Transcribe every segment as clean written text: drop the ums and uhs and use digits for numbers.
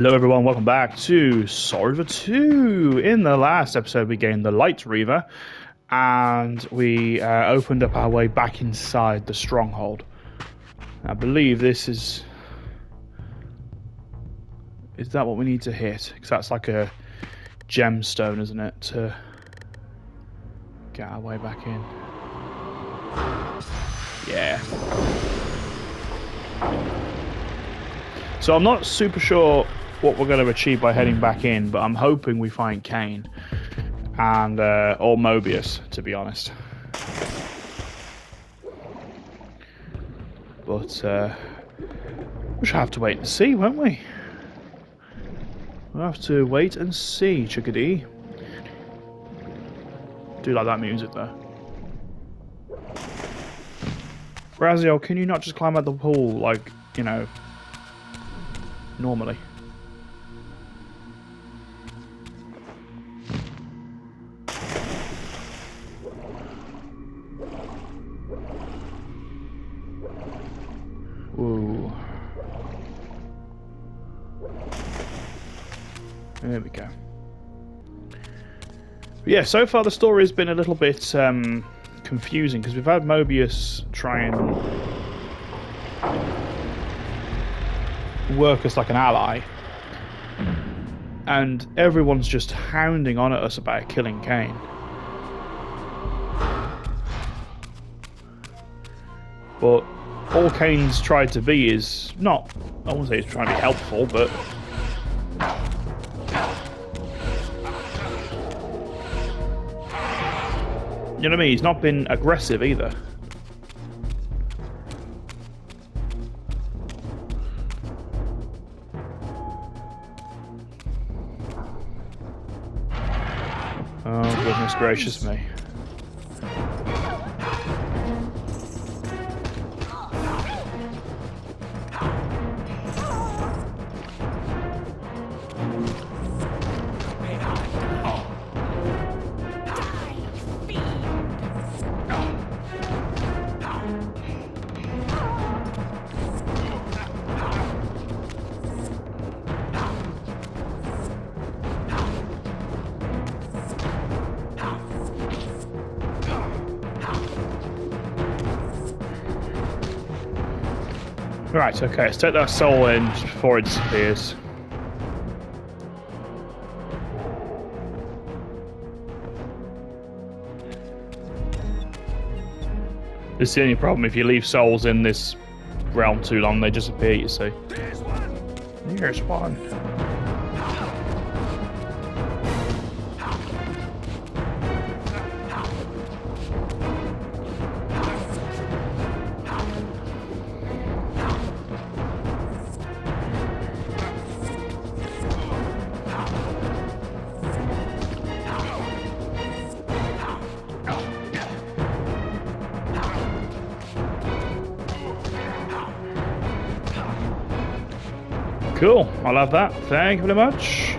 Hello everyone, welcome back to Soul Reaver 2. In the last episode we gained the Light Reaver and we opened up our way back inside the stronghold. I believe this is... Is that what we need to hit? Because that's like a gemstone, isn't it? To get our way back in. Yeah. So I'm not super sure what we're going to achieve by heading back in, but I'm hoping we find Kain and or Mobius, to be honest. But we shall have to wait and see, won't we? We'll have to wait and see, chickadee. Do like that music though. Raziel, can you not just climb out the pool like, you know, normally? Whoa. There we go. But yeah, so far the story has been a little bit confusing because we've had Mobius try and work as like an ally, and everyone's just hounding on at us about killing Kain. But all Kain's tried to be is not, I won't say he's trying to be helpful, but you know what I mean? He's not been aggressive either. Oh, goodness gracious me. Right, okay, let's take that soul in before it disappears. This is the only problem, if you leave souls in this realm too long, they disappear, you see. There's one! Here's one. Cool, I'll have that. Thank you very much.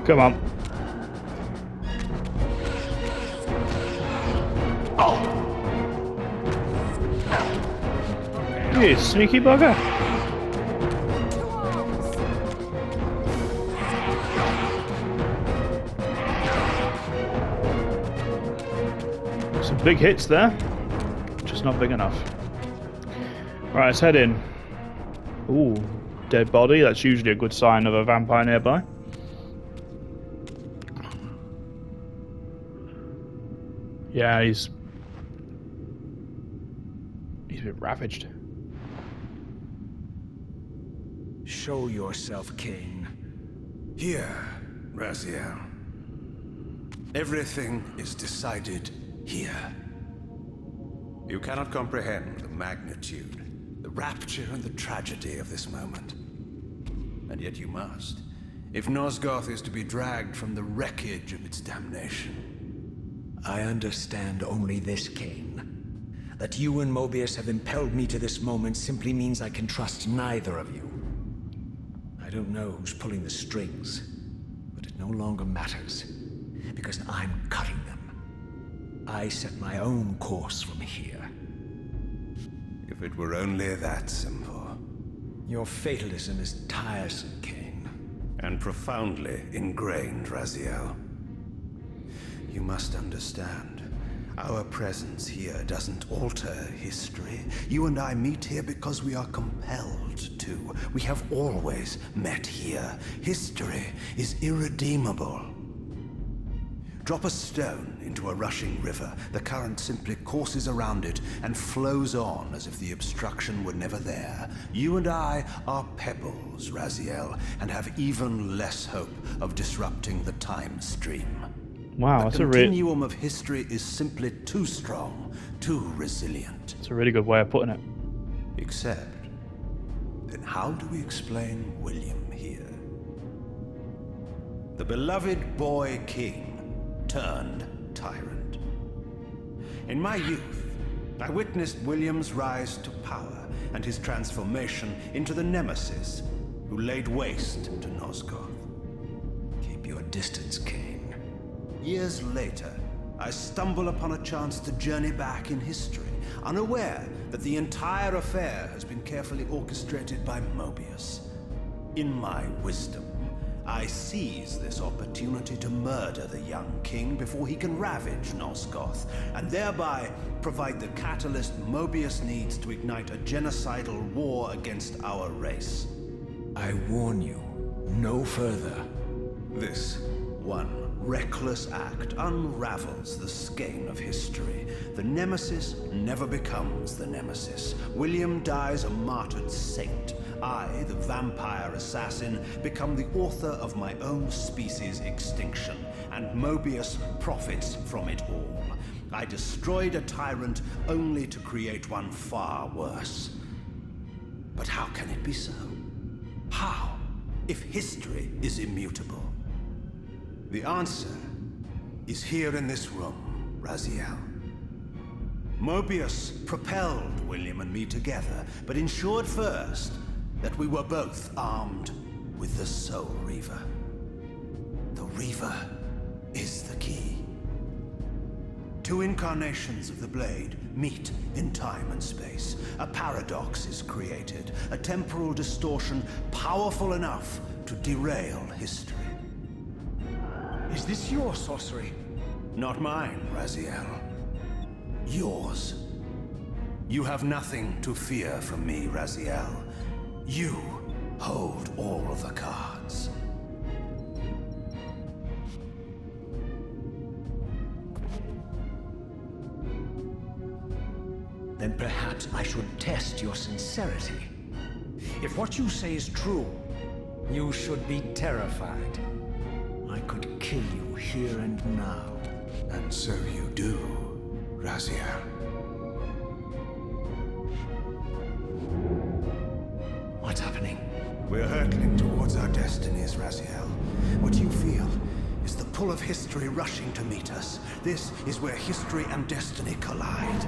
Come on. You sneaky bugger. Some big hits there. Just not big enough. Right, let's head in. Ooh, dead body. That's usually a good sign of a vampire nearby. Yeah, he's been ravaged. Show yourself, Kain. Here, Raziel. Everything is decided here. You cannot comprehend the magnitude, the rapture and the tragedy of this moment. And yet you must, if Nosgoth is to be dragged from the wreckage of its damnation. I understand only this, Kain. That you and Mobius have impelled me to this moment simply means I can trust neither of you. I don't know who's pulling the strings, but it no longer matters, because I'm cutting them. I set my own course from here. If it were only that simple. Your fatalism is tiresome, Kain. And profoundly ingrained, Raziel. You must understand. Our presence here doesn't alter history. You and I meet here because we are compelled to. We have always met here. History is irredeemable. Drop a stone into a rushing river. The current simply courses around it and flows on as if the obstruction were never there. You and I are pebbles, Raziel, and have even less hope of disrupting the time stream. Wow, the continuum of history is simply too strong, too resilient. It's a really good way of putting it. Except, then how do we explain William here? The beloved boy king turned tyrant. In my youth, I witnessed William's rise to power and his transformation into the Nemesis who laid waste to Nosgoth. Keep your distance, Kain. Years later, I stumble upon a chance to journey back in history, unaware that the entire affair has been carefully orchestrated by Mobius. In my wisdom, I seize this opportunity to murder the young king before he can ravage Nosgoth, and thereby provide the catalyst Mobius needs to ignite a genocidal war against our race. I warn you, no further. This one reckless act unravels the skein of history. The Nemesis never becomes the Nemesis. William dies a martyred saint. I, the vampire assassin, become the author of my own species' extinction, and Mobius profits from it all. I destroyed a tyrant only to create one far worse. But how can it be so? How, if history is immutable? The answer is here in this room, Raziel. Mobius propelled William and me together, but ensured first that we were both armed with the Soul Reaver. The Reaver is the key. Two incarnations of the blade meet in time and space. A paradox is created, a temporal distortion powerful enough to derail history. Is this your sorcery? Not mine, Raziel. Yours. You have nothing to fear from me, Raziel. You hold all the cards. Then perhaps I should test your sincerity. If what you say is true, you should be terrified. I could kill you here and now. And so you do, Raziel. What's happening? We're hurtling towards our destinies, Raziel. What you feel is the pull of history rushing to meet us. This is where history and destiny collide.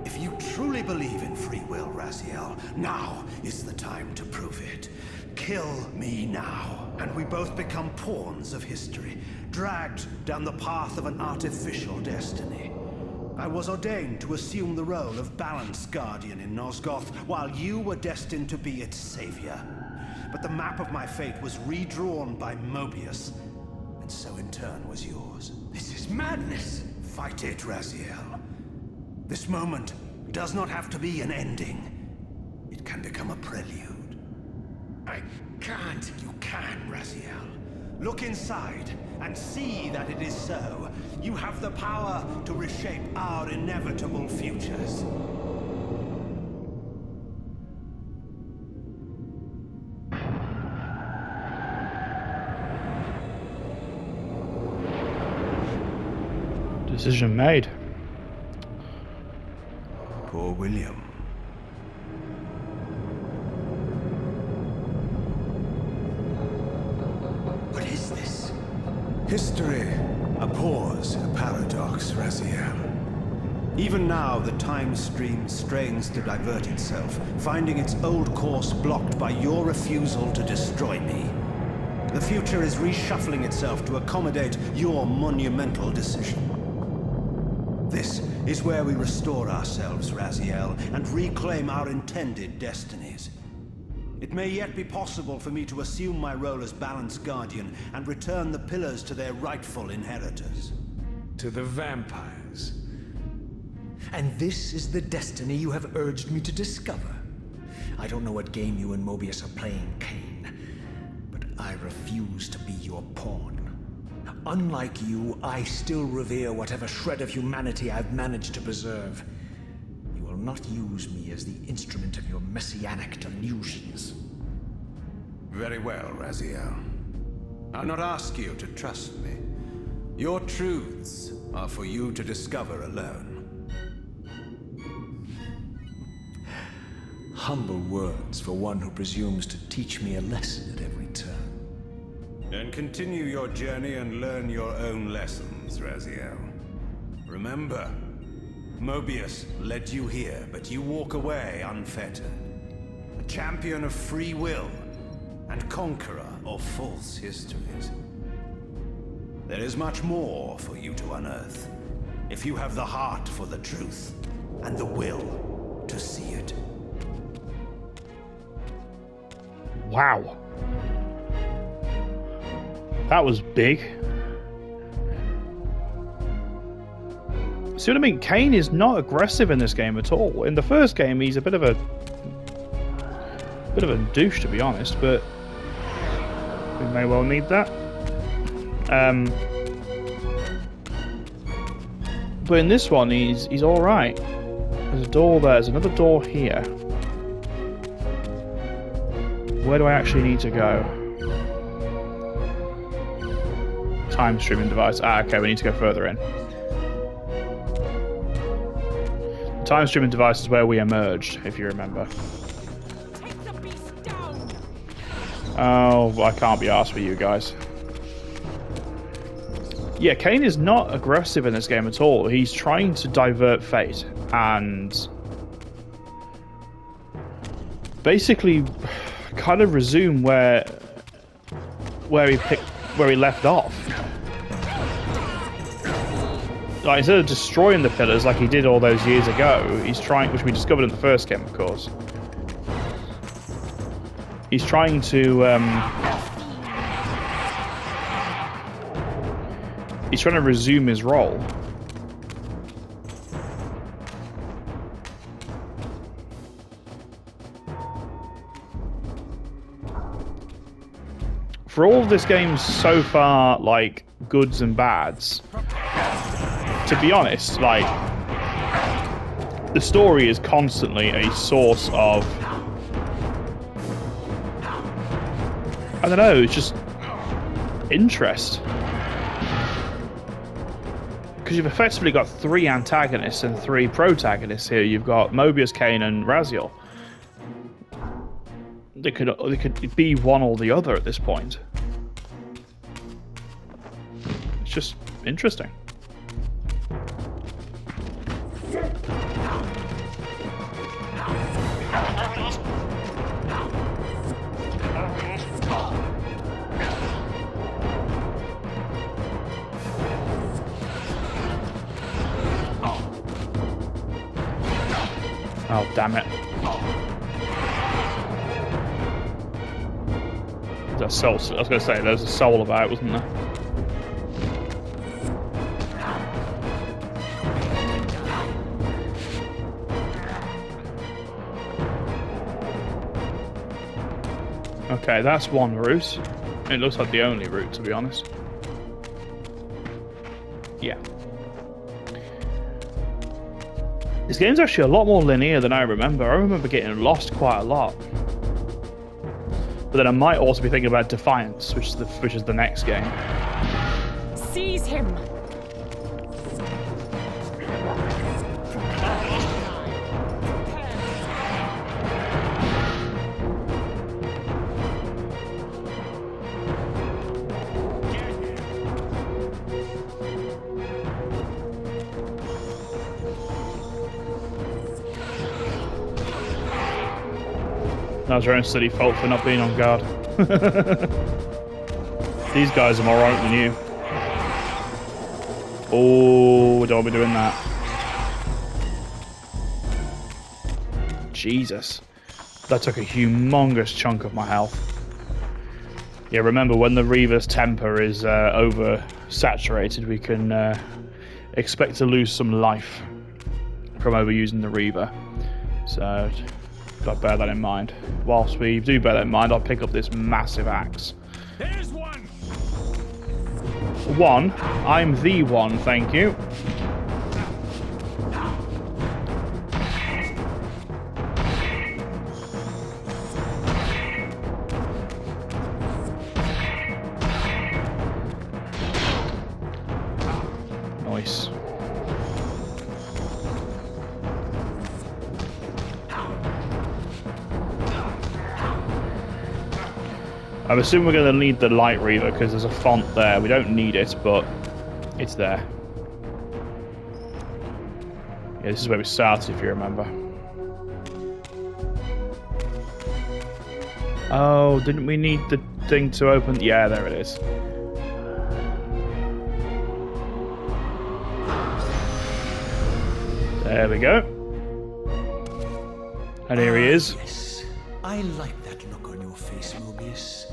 If you truly believe in free will, Raziel, now is the time to prove it. Kill me now, and we both become pawns of history, dragged down the path of an artificial destiny. I was ordained to assume the role of balanced guardian in Nosgoth, while you were destined to be its savior. But the map of my fate was redrawn by Mobius, and so in turn was yours. This is madness! Fight it, Raziel. This moment does not have to be an ending. It can become a prelude. I can't. You can, Raziel. Look inside and see that it is so. You have the power to reshape our inevitable futures. Decision made. Poor William. What is this? History abhors a paradox, Raziel. Even now, the time stream strains to divert itself, finding its old course blocked by your refusal to destroy me. The future is reshuffling itself to accommodate your monumental decision. This is where we restore ourselves, Raziel, and reclaim our intended destinies. It may yet be possible for me to assume my role as Balanced Guardian and return the pillars to their rightful inheritors. To the vampires. And this is the destiny you have urged me to discover. I don't know what game you and Mobius are playing, Kain, but I refuse to be your pawn. Unlike you, I still revere whatever shred of humanity I've managed to preserve. You will not use me as the instrument of your messianic delusions. Very well, Raziel. I'll not ask you to trust me. Your truths are for you to discover alone. Humble words for one who presumes to teach me a lesson at every turn. Then continue your journey and learn your own lessons, Raziel. Remember, Mobius led you here, but you walk away unfettered. A champion of free will and conqueror of false histories. There is much more for you to unearth, if you have the heart for the truth and the will to see it. Wow. That was big. See what I mean? Kain is not aggressive in this game at all. In the first game, he's a bit of a douche, to be honest, but we may well need that. But in this one, he's all right. There's a door there. There's another door here. Where do I actually need to go? Time streaming device. Ah, okay, we need to go further in. The time streaming device is where we emerged, if you remember. Take the beast down. Oh, I can't be arsed with you guys. Yeah, Kain is not aggressive in this game at all. He's trying to divert fate and basically kind of resume where he left off. Like, instead of destroying the pillars like he did all those years ago, he's trying, which we discovered in the first game, of course. He's trying to resume his role. For all of this game so far, like, goods and bads, to be honest, like, the story is constantly a source of, I don't know, it's just interest. Because you've effectively got 3 antagonists and 3 protagonists here. You've got Mobius, Kain, and Raziel. They could be one or the other at this point. It's just interesting. Oh, damn it. There's a soul. I was going to say, there's a soul about, wasn't there? Okay, that's one route. It looks like the only route, to be honest. Yeah. This game's actually a lot more linear than I remember. I remember getting lost quite a lot. But then I might also be thinking about Defiance, which is the next game. Seize him. That was your own silly fault for not being on guard. These guys are more right than you. Oh, we don't be doing that. Jesus. That took a humongous chunk of my health. Yeah, remember, when the Reaver's temper is oversaturated, we can expect to lose some life from overusing the Reaver. So, gotta bear that in mind. Whilst we do bear that in mind, I'll pick up this massive axe. There's one! One? I'm the one, thank you. Nice. I'm assuming we're going to need the Light Reaver because there's a font there. We don't need it, but it's there. Yeah, this is where we started, if you remember. Oh, didn't we need the thing to open? Yeah, there it is. There we go. And here he is. Yes, I like that look on your face, Mobius.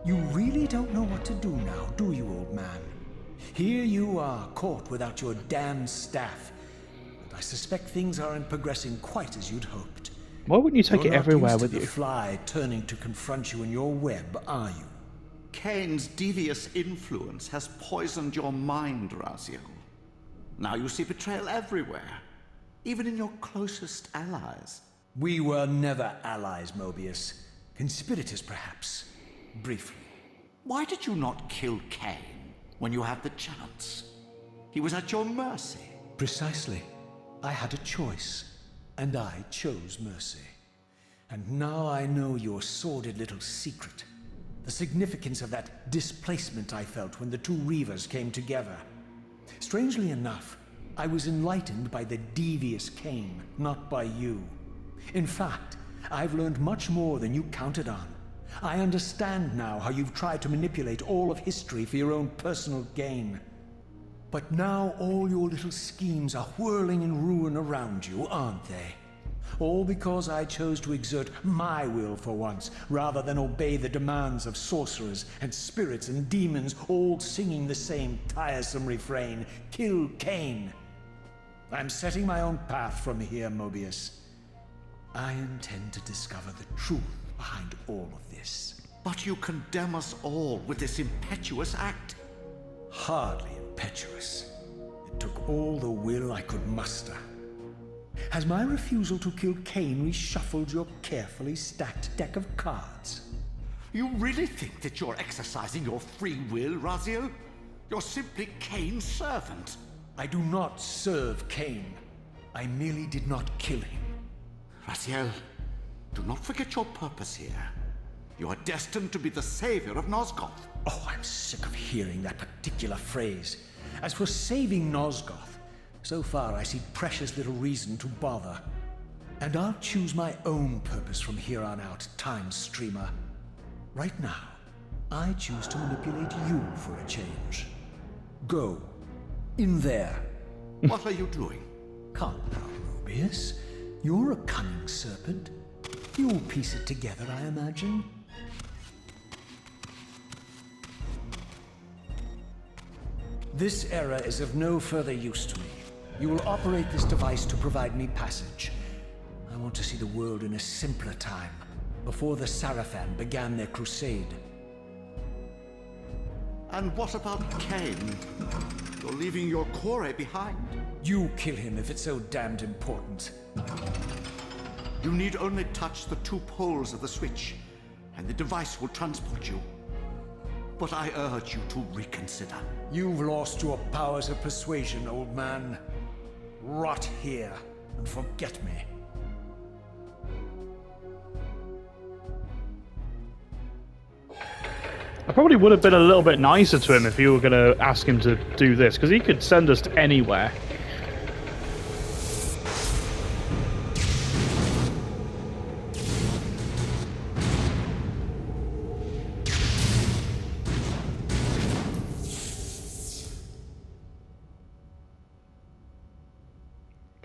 You really don't know what to do now, do you, old man? Here you are, caught without your damned staff. But I suspect things aren't progressing quite as you'd hoped. Why wouldn't you take You're it not everywhere used to with the you? fly turning to confront you in your web, are you? Kain's devious influence has poisoned your mind, Raziel. Now you see betrayal everywhere, even in your closest allies. We were never allies, Mobius. Conspirators, perhaps. Briefly. Why did you not kill Kain when you had the chance? He was at your mercy. Precisely. I had a choice, and I chose mercy. And now I know your sordid little secret. The significance of that displacement I felt when the two Reavers came together. Strangely enough, I was enlightened by the devious Kain, not by you. In fact, I've learned much more than you counted on. I understand now how you've tried to manipulate all of history for your own personal gain. But now all your little schemes are whirling in ruin around you, aren't they? All because I chose to exert my will for once, rather than obey the demands of sorcerers and spirits and demons, all singing the same tiresome refrain, "Kill Kain." I'm setting my own path from here, Mobius. I intend to discover the truth behind all of this. But you condemn us all with this impetuous act. Hardly impetuous. It took all the will I could muster. Has my refusal to kill Kain reshuffled your carefully stacked deck of cards? You really think that you're exercising your free will, Raziel? You're simply Kain's servant. I do not serve Kain. I merely did not kill him. Raziel, do not forget your purpose here. You are destined to be the savior of Nosgoth. Oh, I'm sick of hearing that particular phrase. As for saving Nosgoth, so far I see precious little reason to bother. And I'll choose my own purpose from here on out, Time Streamer. Right now, I choose to manipulate you for a change. Go. In there. What are you doing? Calm down, Mobius. You're a cunning serpent. You'll piece it together, I imagine. This error is of no further use to me. You will operate this device to provide me passage. I want to see the world in a simpler time, before the Sarafan began their crusade. And what about Kain? You're leaving your core behind. You kill him if it's so damned important. You need only touch the two poles of the switch, and the device will transport you. But I urge you to reconsider. You've lost your powers of persuasion, old man. Rot here and forget me. I probably would have been a little bit nicer to him if you were going to ask him to do this, because he could send us anywhere.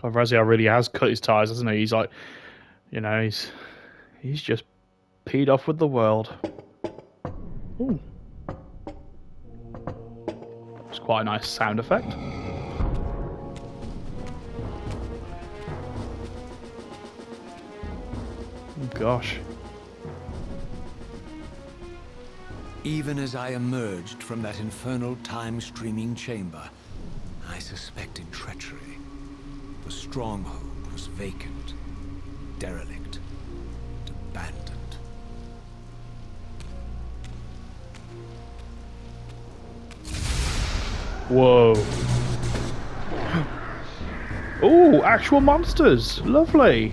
God, Raziel really has cut his ties, hasn't he? He's like You know, he's just peed off with the world. Ooh. It's quite a nice sound effect. Oh, gosh. Even as I emerged from that infernal time-streaming chamber, I suspected treachery. The stronghold was vacant, derelict, and abandoned. Whoa. Ooh, actual monsters. Lovely.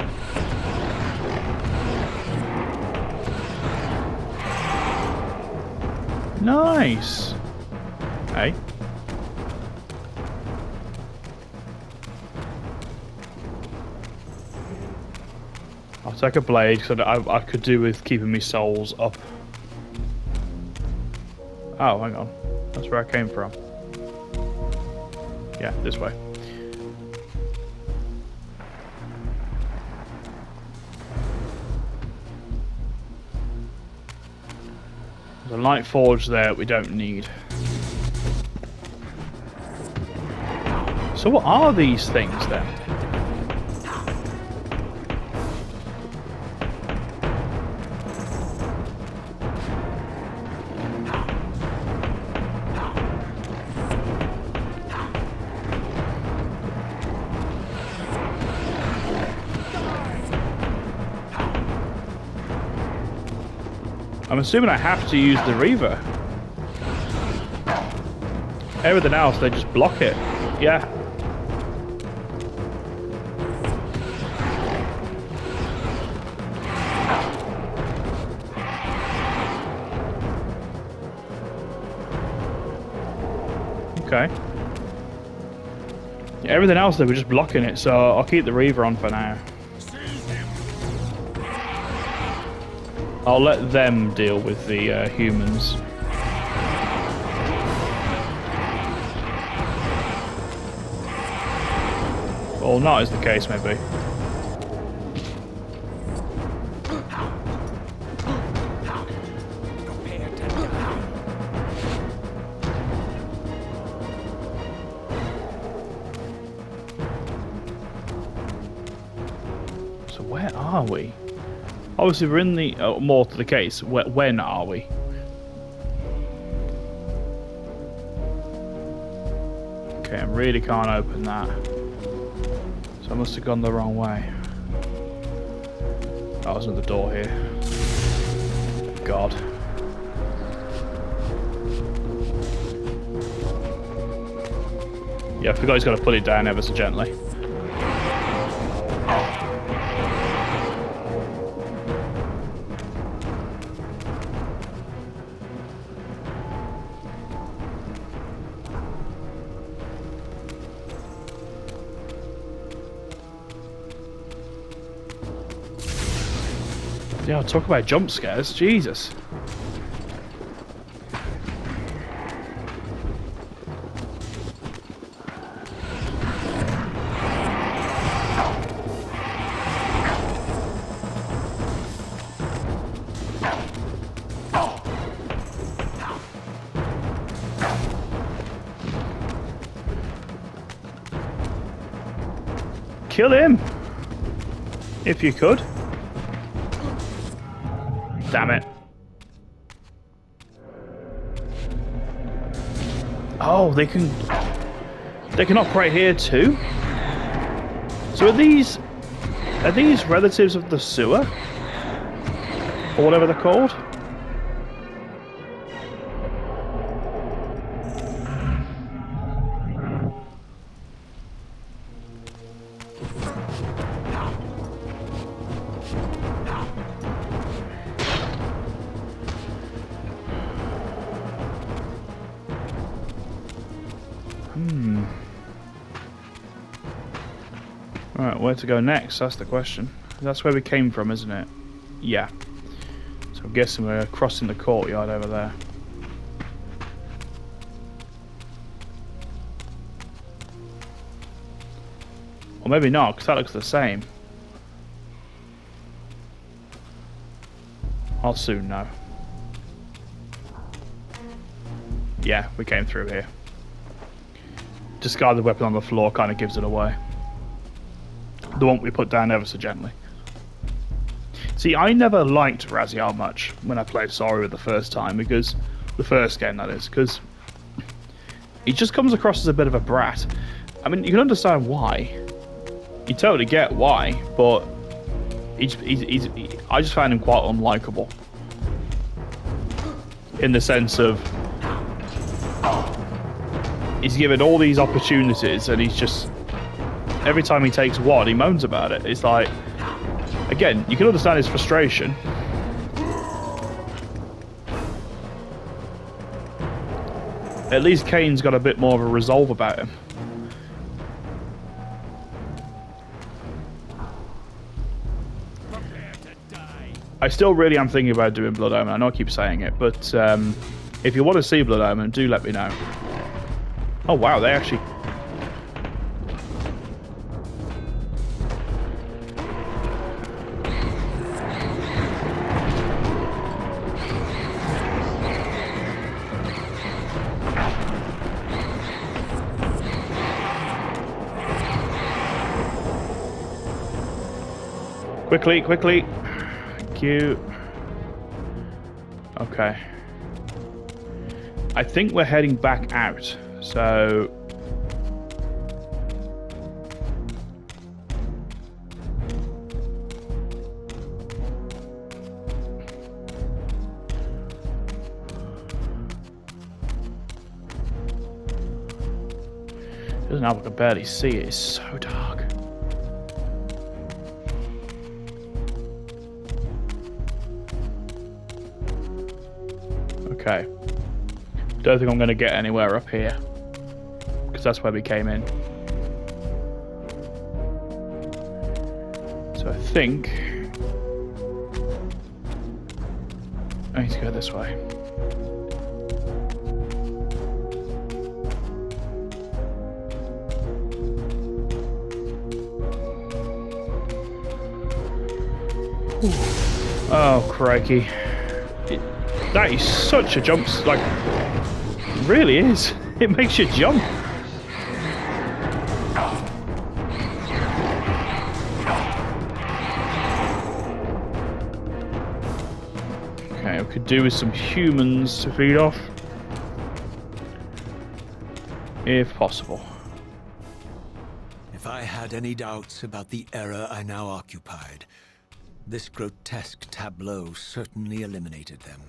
Nice. Hey. I'll take a blade because I could do with keeping my souls up. Oh, hang on. That's where I came from. Yeah, this way. There's a light forge there that we don't need. So what are these things then? I'm assuming I have to use the Reaver. Everything else, they just block it. Yeah. Okay. Yeah, everything else, they were just blocking it, so I'll keep the Reaver on for now. I'll let them deal with the humans. Well, not is the case, maybe. So where are we? Obviously, we're in the... more to the case, when are we? Okay, I really can't open that. So I must have gone the wrong way. Oh, there's another door here. God. Yeah, I forgot he's got to put it down ever so gently. Yeah, talk about jump scares. Jesus. Kill him! If you could. Damn it. Oh, they can operate here too? So are these relatives of the sewer? Or whatever they're called? Alright, where to go next? That's the question. That's where we came from, isn't it? Yeah. So I'm guessing we're crossing the courtyard over there. Or maybe not, because that looks the same. I'll soon know. Yeah, we came through here. Discard the weapon on the floor kind of gives it away. The one we put down ever so gently. See, I never liked Raziel much when I played Soul Reaver the first time, because the first game, that is, because he just comes across as a bit of a brat. I mean, you can understand why. You totally get why, but I just found him quite unlikable. In the sense of, he's given all these opportunities and he's just, every time he takes one, he moans about it. It's like, again, you can understand his frustration. At least Kain's got a bit more of a resolve about him. I still really am thinking about doing Blood Omen. I know I keep saying it, but if you want to see Blood Omen, do let me know. Oh wow, they actually... Quickly, quickly. Thank you. Okay. I think we're heading back out, so... Doesn't help, I can barely see it. It's so dark. Okay. Don't think I'm going to get anywhere up here, because that's where we came in. So I think I need to go this way. Ooh. Oh, crikey. That is such a jump, like, it really is. It makes you jump. Okay, we could do with some humans to feed off. If possible. If I had any doubts about the era I now occupied, this grotesque tableau certainly eliminated them.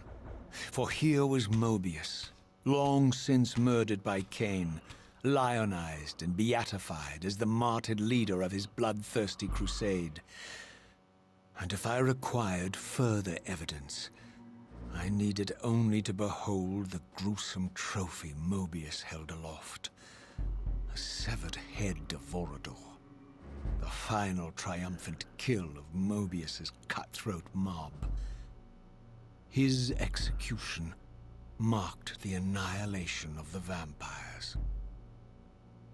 For here was Mobius, long since murdered by Kain, lionized and beatified as the martyred leader of his bloodthirsty crusade. And if I required further evidence, I needed only to behold the gruesome trophy Mobius held aloft. A severed head of Vorador. The final triumphant kill of Mobius's cutthroat mob. His execution marked the annihilation of the vampires.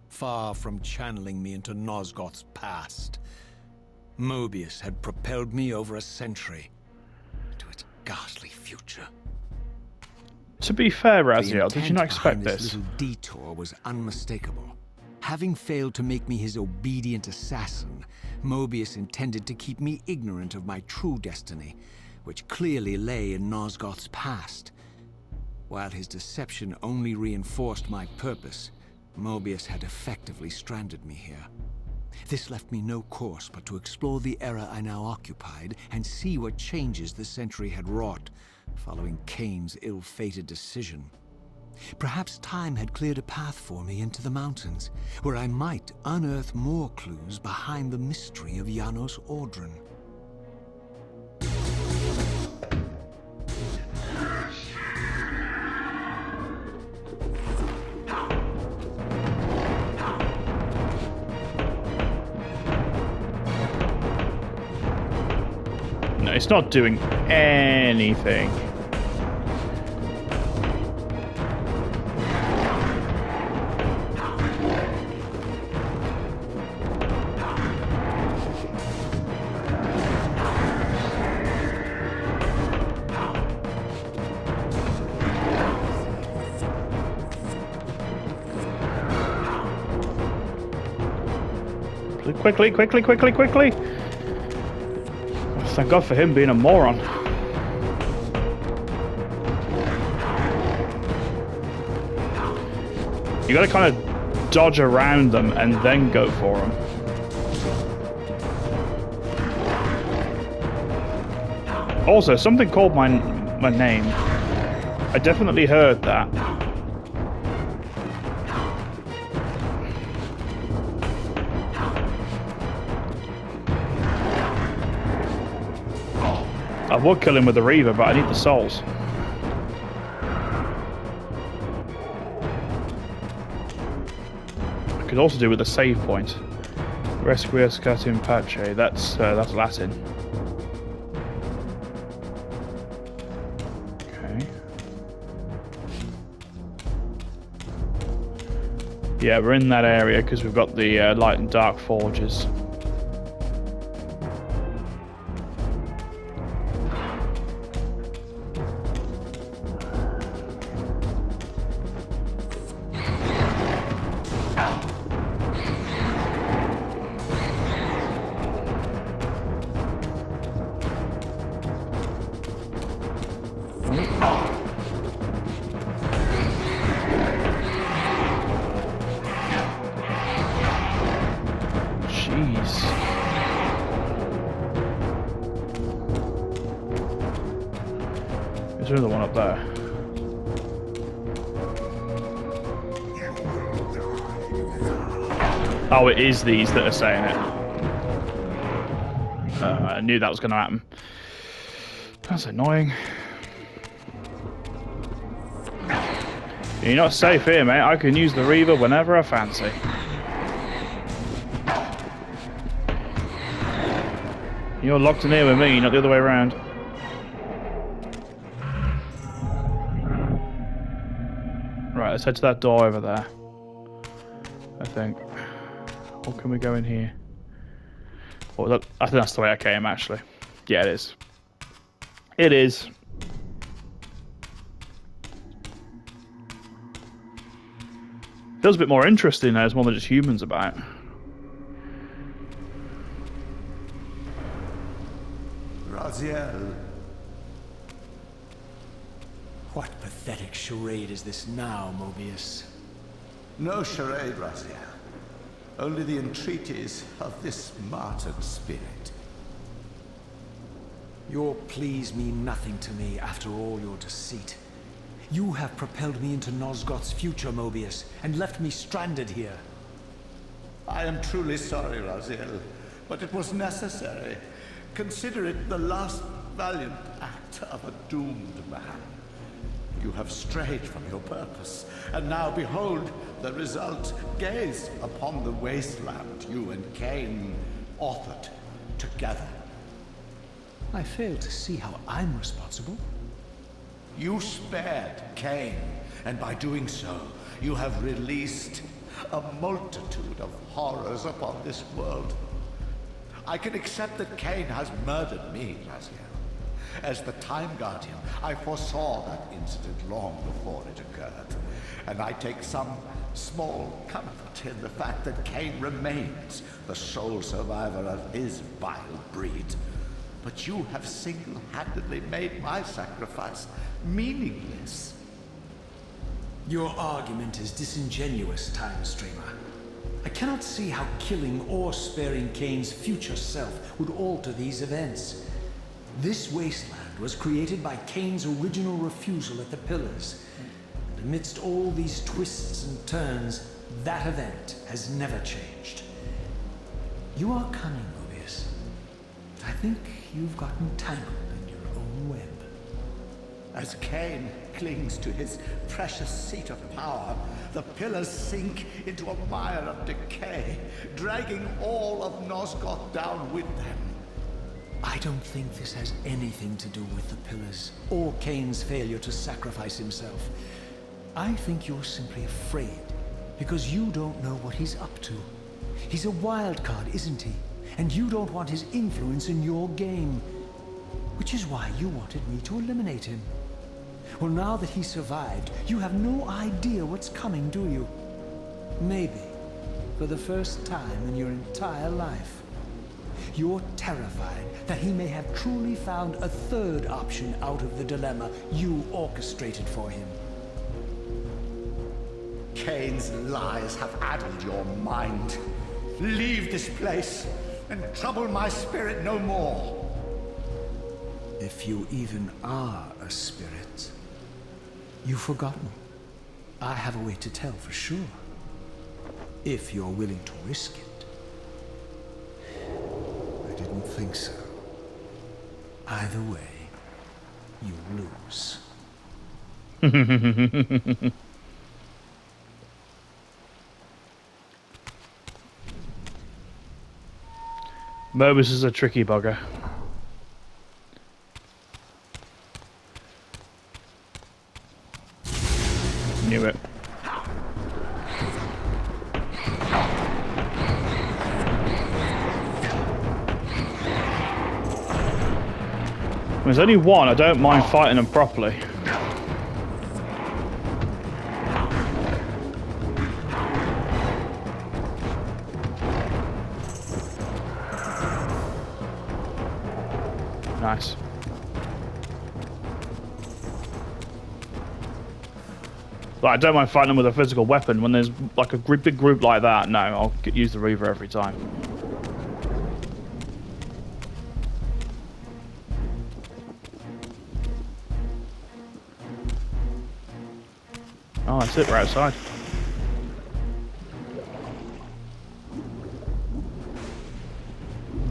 Far from channeling me into Nosgoth's past, Mobius had propelled me over a century to its ghastly future. To be fair, Raziel, did you not expect this this? Little detour was unmistakable. Having failed to make me his obedient assassin, Mobius intended to keep me ignorant of my true destiny, which clearly lay in Nosgoth's past. While his deception only reinforced my purpose, Mobius had effectively stranded me here. This left me no course but to explore the era I now occupied and see what changes the century had wrought, following Kain's ill-fated decision. Perhaps time had cleared a path for me into the mountains, where I might unearth more clues behind the mystery of Janos Audron. No, it's not doing anything. quickly, quickly, quickly, quickly. Thank God for him being a moron. You gotta kind of dodge around them and then go for them. Also, something called my name. I definitely heard that. I would kill him with the Reaver, but I need the souls. I could also do with a save point. Resquiescat in pace. That's Latin. Okay. Yeah, we're in that area because we've got the light and dark forges. Is there another one up there? Oh, it is these that are saying it. I knew that was going to happen. That's annoying. You're not safe here, mate. I can use the Reaver whenever I fancy. You're locked in here with me, not the other way around. Right, let's head to that door over there. I think. Or can we go in here? Oh, I think that's the way I came, actually. Yeah, it is. It is. Feels a bit more interesting now. There's more than just humans about. Raziel. What pathetic charade is this now, Mobius? No charade, Raziel. Only the entreaties of this martyred spirit. Your pleas mean nothing to me after all your deceit. You have propelled me into Nosgoth's future, Mobius, and left me stranded here. I am truly sorry, Raziel, but it was necessary. Consider it the last valiant act of a doomed man. You have strayed from your purpose, and now behold the result. Gaze upon the wasteland you and Kain authored together. I fail to see how I'm responsible. You spared Kain, and by doing so, you have released a multitude of horrors upon this world. I can accept that Kain has murdered me, Raziel. As the Time Guardian, I foresaw that incident long before it occurred, and I take some small comfort in the fact that Kain remains the sole survivor of his vile breed. But you have single-handedly made my sacrifice meaningless. Your argument is disingenuous, Time Streamer. I cannot see how killing or sparing Kain's future self would alter these events. This wasteland was created by Kain's original refusal at the Pillars. And amidst all these twists and turns, that event has never changed. You are cunning, Mobius. I think you've gotten tangled in your own web. As Kain clings to his precious seat of power, the Pillars sink into a mire of decay, dragging all of Nosgoth down with them. I don't think this has anything to do with the Pillars, or Kain's failure to sacrifice himself. I think you're simply afraid, because you don't know what he's up to. He's a wild card, isn't he? And you don't want his influence in your game. Which is why you wanted me to eliminate him. Well, now that he survived, you have no idea what's coming, do you? Maybe. for the first time in your entire life. You're terrified that he may have truly found a third option out of the dilemma you orchestrated for him. Kain's lies have addled your mind. Leave this place and trouble my spirit no more. If you even are a spirit, you've forgotten. I have a way to tell for sure. If you're willing to risk it. I didn't think so. Either way, you lose. Mobius is a tricky bugger. Knew it. There's only one, I don't mind fighting them properly. Nice. Like, I don't mind fighting them with a physical weapon. When there's like a big group like that, no, I'll use the Reaver every time. Oh, that's it, we're outside.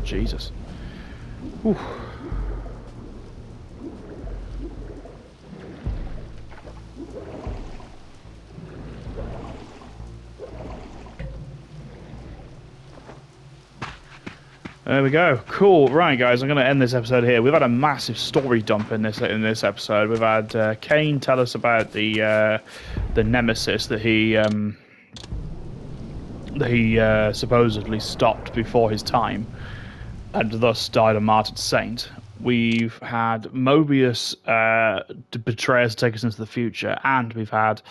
Jesus. Whew. There we go. Cool. Right, guys, I'm going to end this episode here. We've had a massive story dump in this episode. We've had Kain tell us about the Nemesis that he supposedly stopped before his time, and thus died a martyred saint. We've had Mobius betray us, take us into the future, and we've had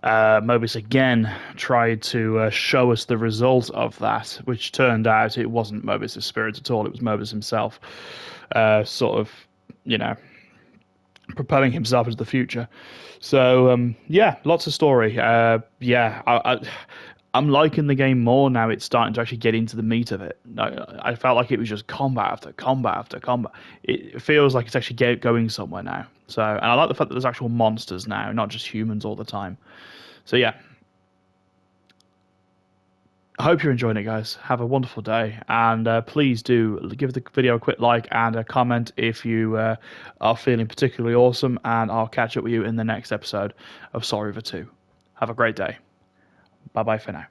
Mobius again tried to show us the result of that, which turned out it wasn't Mobius' spirit at all. It was Mobius himself, sort of, you know, propelling himself into the future. So, yeah, lots of story. I'm liking the game more now. It's starting to actually get into the meat of it. I felt like it was just combat after combat after combat. It feels like it's actually going somewhere now. So, and I like the fact that there's actual monsters now, not just humans all the time. So yeah, I hope you're enjoying it, guys. Have a wonderful day, and please do give the video a quick like and a comment if you are feeling particularly awesome, and I'll catch up with you in the next episode of Soul Reaver 2. Have a great day. Bye-bye for now.